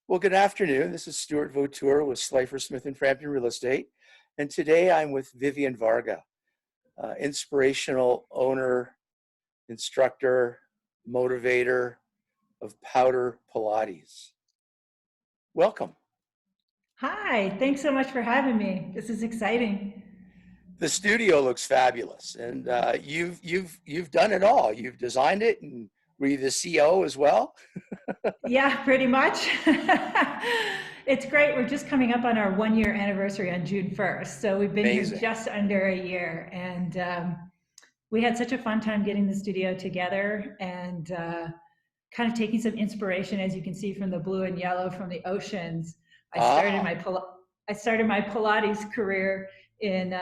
Well, good afternoon. This is Stuart Vautour with Slifer Smith and Frampton Real Estate. And today I'm with Vivienne Varga, inspirational owner, instructor, motivator of Powder Pilates. Welcome. Hi, thanks so much for having me. This is exciting. The studio looks fabulous, and you've done it all. You've designed it, and were you the CO as well? Yeah, pretty much. It's great. We're just coming up on our 1 year anniversary on June 1st. So we've been here Amazing. just under a year. And we had such a fun time getting the studio together and kind of taking some inspiration, as you can see from the blue and yellow from the oceans. I started Ah, my I started my Pilates career in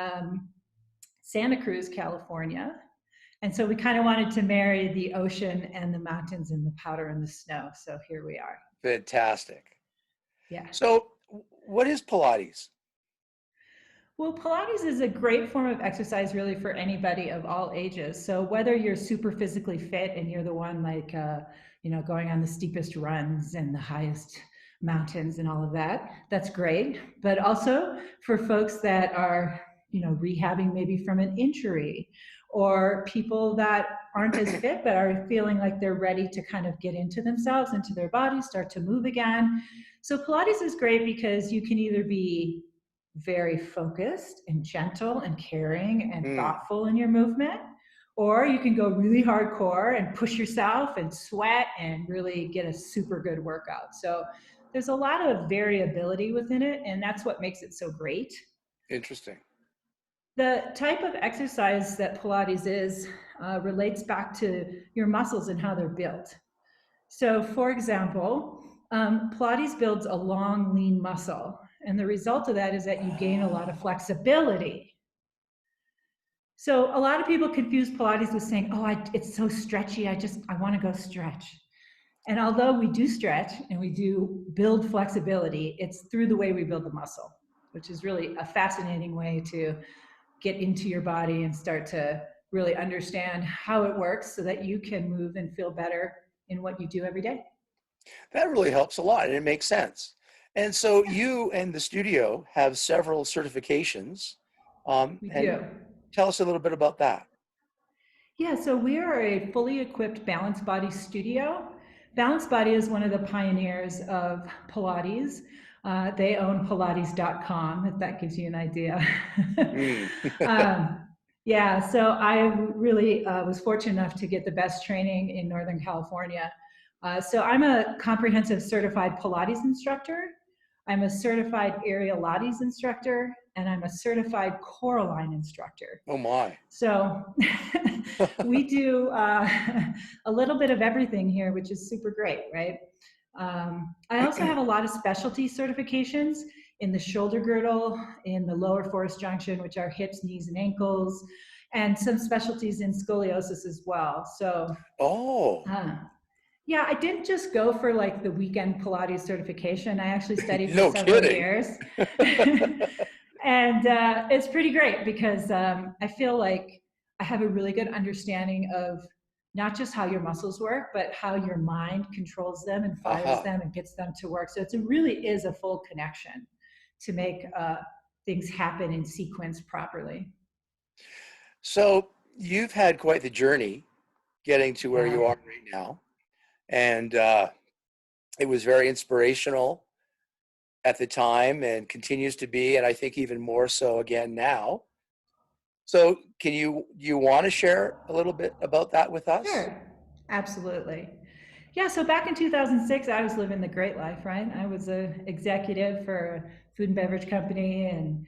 Santa Cruz, California. And so we kind of wanted to marry the ocean and the mountains and the powder and the snow. So here we are. fantastic. Yeah. So, what is Pilates? Well, Pilates is a great form of exercise really for anybody of all ages. So whether you're super physically fit and you're the one like, going on the steepest runs and the highest mountains and all of that, that's great. But also for folks that are, rehabbing maybe from an injury, or people that aren't as fit but are feeling like they're ready to kind of get into themselves, into their body, start to move again. So Pilates is great because you can either be very focused and gentle and caring and Hmm, thoughtful in your movement, or you can go really hardcore and push yourself and sweat and really get a super good workout. So there's a lot of variability within it, and that's what makes it so great. interesting. The type of exercise that Pilates is relates back to your muscles and how they're built. So, for example, Pilates builds a long, lean muscle. And the result of that is that you gain a lot of Oh, flexibility. So, a lot of people confuse Pilates with saying, oh, it's so stretchy. I want to go stretch. And although we do stretch and we do build flexibility, it's through the way we build the muscle, which is really a fascinating way to get into your body and start to really understand how it works so that you can move and feel better in what you do every day. that really helps a lot, and it makes sense. And so you and the studio have several certifications, We and do. tell us a little bit about that. Yeah, so we are a fully equipped Balance Body studio. Balance Body is one of the pioneers of Pilates. They own Pilates.com, if that gives you an idea. Mm. um, yeah, so I really was fortunate enough to get the best training in Northern California. So I'm a comprehensive certified Pilates instructor. I'm a certified aerial Pilates instructor, and I'm a certified Coraline instructor. Oh my. So we do a little bit of everything here, which is super great, right? I also have a lot of specialty certifications in the shoulder girdle, in the lower forest junction, which are hips, knees, and ankles, and some specialties in scoliosis as well. So, Oh, uh, yeah, I didn't just go for like the weekend Pilates certification. I actually studied for no several kidding. years. And it's pretty great because I feel like I have a really good understanding of not just how your muscles work, but how your mind controls them and fires Aha. them and gets them to work. So it really is a full connection to make things happen in sequence properly. So you've had quite the journey getting to where Yeah. you are right now, and it was very inspirational at the time and continues to be, and I think even more so again now. So can you want to share a little bit about that with us? Sure, absolutely. Yeah, so back in 2006, I was living the great life, right? I was a executive for a food and beverage company, and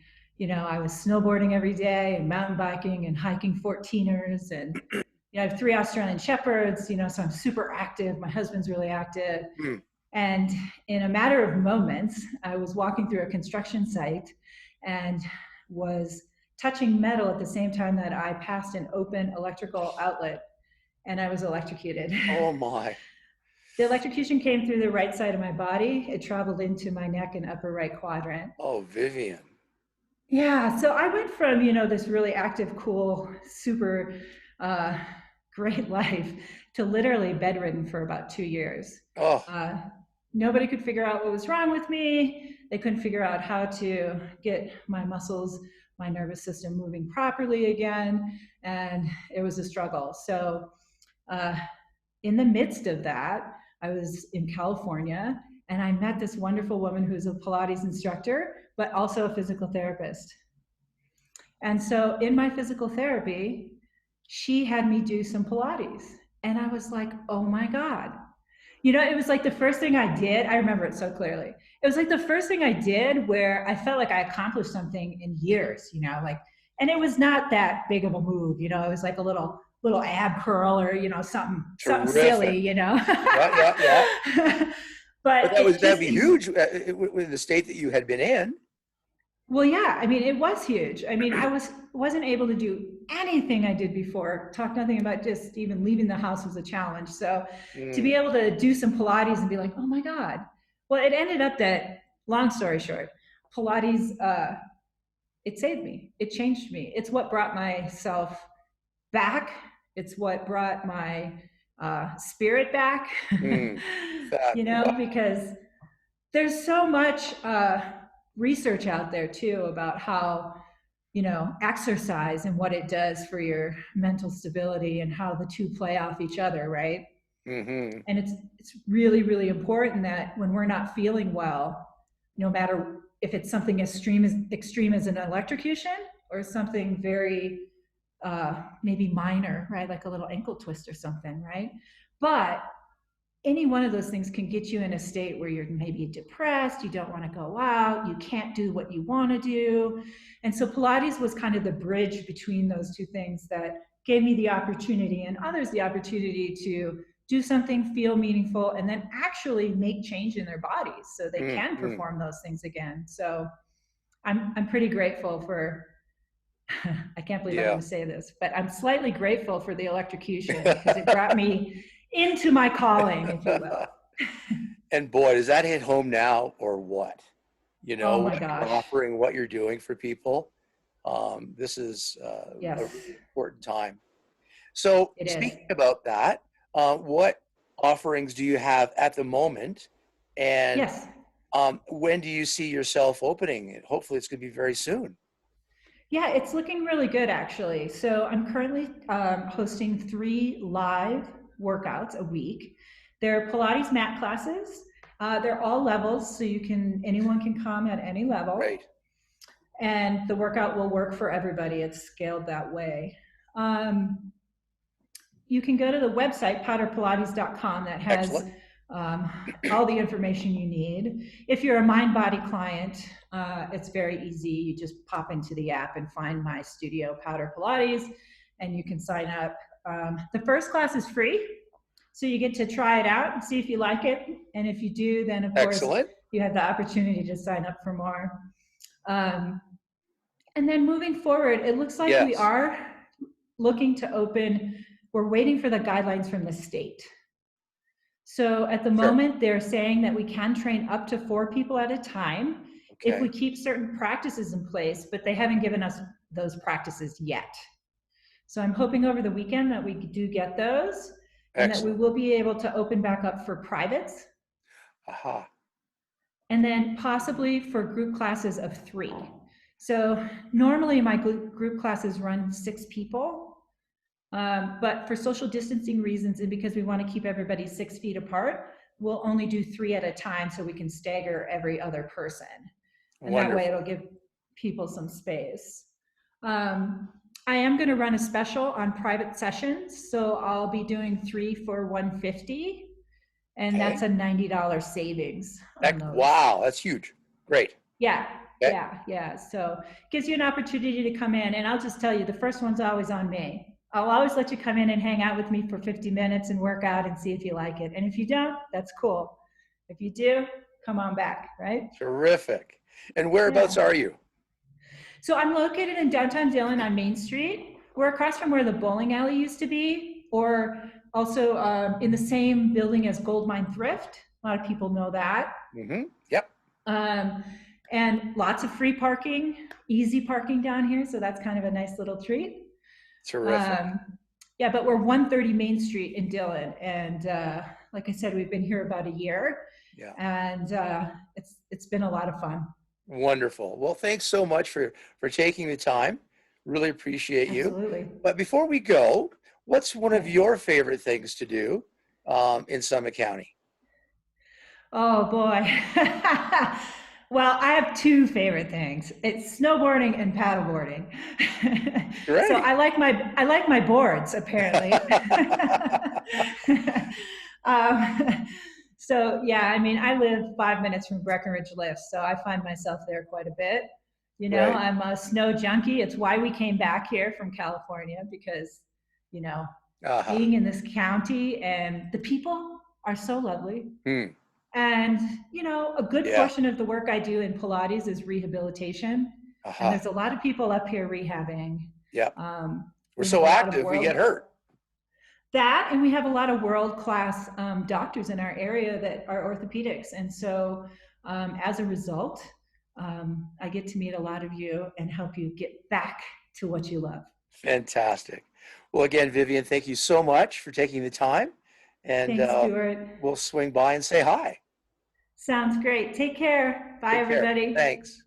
I was snowboarding every day and mountain biking and hiking 14ers, and I have three Australian shepherds, so I'm super active. My husband's really active, Hmm. and in a matter of moments, I was walking through a construction site and was touching metal at the same time that I passed an open electrical outlet and I was electrocuted. Oh my. The electrocution came through the right side of my body. It traveled into my neck and upper right quadrant. Oh, Vivian. Yeah, so I went from, this really active, cool, super uh, great life to literally bedridden for about 2 years. Oh, Uh, nobody could figure out what was wrong with me. They couldn't figure out how to get my muscles, my nervous system moving properly again. And it was a struggle. So, uh, in the midst of that, I was in California and I met this wonderful woman who's a Pilates instructor, but also a physical therapist. And so in my physical therapy, she had me do some Pilates. And I was like, oh my God. You know, it was like the first thing I did. I remember it so clearly. It was like the first thing I did where I felt like I accomplished something in years, you know, like, and it was not that big of a move, you know, it was like a little ab curl or, you know, something silly, Terrific. you know. Yeah, yeah, yeah. But But it that'd just be huge with the state that you had been in. Well, yeah, I mean, it was huge. I mean, wasn't able to do anything I did before. Talk nothing about just even leaving the house was a challenge. So to be Mm, able to do some Pilates and be like, oh my God. Well, it ended up that, long story short, Pilates, it saved me. It changed me. It's what brought myself back. It's what brought my spirit back. mm. That, You know, wow. because there's so much research out there too about how, you know, exercise and what it does for your mental stability and how the two play off each other, right? Hmm. And it's really really important that when we're not feeling well, no matter if it's something extreme as an electrocution or something very maybe minor, right, like a little ankle twist or something, right, but any one of those things can get you in a state where you're maybe depressed, you don't want to go out, you can't do what you want to do. And so Pilates was kind of the bridge between those two things that gave me the opportunity and others the opportunity to do something, feel meaningful, and then actually make change in their bodies so they Mm, can mm. perform those things again. So I'm pretty grateful for I can't believe I'm going Yeah. to say this, but I'm slightly grateful for the electrocution because it brought me into my calling, if you will. And boy, does that hit home now or what? You Oh know, my what you're gosh. offering, what you're doing for people. This is a Yes, really important time. So, it is. speaking about that, what offerings do you have at the moment? And Yes. when do you see yourself opening it? Hopefully, it's going to be very soon. Yeah, it's looking really good actually. So I'm currently hosting 3 live workouts a week. They're Pilates mat classes. They're all levels, so anyone can come at any level, Right. and the workout will work for everybody. It's scaled that way. Um, you can go to the website powderpilates.com that has Excellent. um, all the information you need. If you're a mind body client, it's very easy. You just pop into the app and find my studio, Powder Pilates, and you can sign up. The first class is free, so you get to try it out and see if you like it. And if you do, then of course Excellent. you have the opportunity to sign up for more. Um, and then moving forward, it looks like we Yes. are looking to open, we're waiting for the guidelines from the state. So at the Sure. moment, they're saying that we can train up to 4 people at a time if we Okay. keep certain practices in place, but they haven't given us those practices yet. So I'm hoping over the weekend that we do get those and that we Excellent. will be able to open back up for privates Aha. and then possibly for group classes of 3. So normally my group classes run 6 people. But for social distancing reasons and because we want to keep everybody 6 feet apart, we'll only do 3 at a time so we can stagger every other person. And that way it'll Wonderful. give people some space. Um, I am going to run a special on private sessions. So I'll be doing 3 for $150. And that's Okay. a $90 savings on those. Wow, that's huge. Great. Yeah, Okay. yeah. So it gives you an opportunity to come in, and I'll just tell you, the first one's always on me. I'll always let you come in and hang out with me for 50 minutes and work out and see if you like it. And if you don't, that's cool. If you do, come on back, right? Terrific. And whereabouts Yeah. are you? So I'm located in downtown Dillon on Main Street. We're across from where the bowling alley used to be, or also in the same building as Gold Mine Thrift. A lot of people know that. Mm-hmm. Yep. Um, and lots of free parking, easy parking down here, so that's kind of a nice little treat. Terrific. Um, yeah, but we're 130 Main Street in Dillon, and like I said, we've been here about a year, Yeah. And it's been a lot of fun. Wonderful. Well, thanks so much for taking the time. Really appreciate you. Absolutely. But before we go, what's one of Yes. your favorite things to do in Summit County? Oh boy. Well, I have two favorite things. It's snowboarding and paddleboarding. So Great. I like my boards apparently. um, so yeah, I mean, I live 5 minutes from Breckenridge Lift, so I find myself there quite a bit. You know, Right. I'm a snow junkie. It's why we came back here from California because, you know, Uh-huh. being in this county and the people are so lovely. Hmm. And, you know, a good Yeah. portion of the work I do in Pilates is rehabilitation. And Uh-huh. there's a lot of people up here rehabbing. Yeah. We're We have so a lot of active, we get world hurt. that, and we have a lot of world class doctors in our area that are orthopedics. And so, as a result, I get to meet a lot of you and help you get back to what you love. Fantastic. Well, again, Vivienne, thank you so much for taking the time. And Thanks, Stuart. we'll swing by and say hi. Sounds great. Take care. Bye, Take care. everybody. Thanks.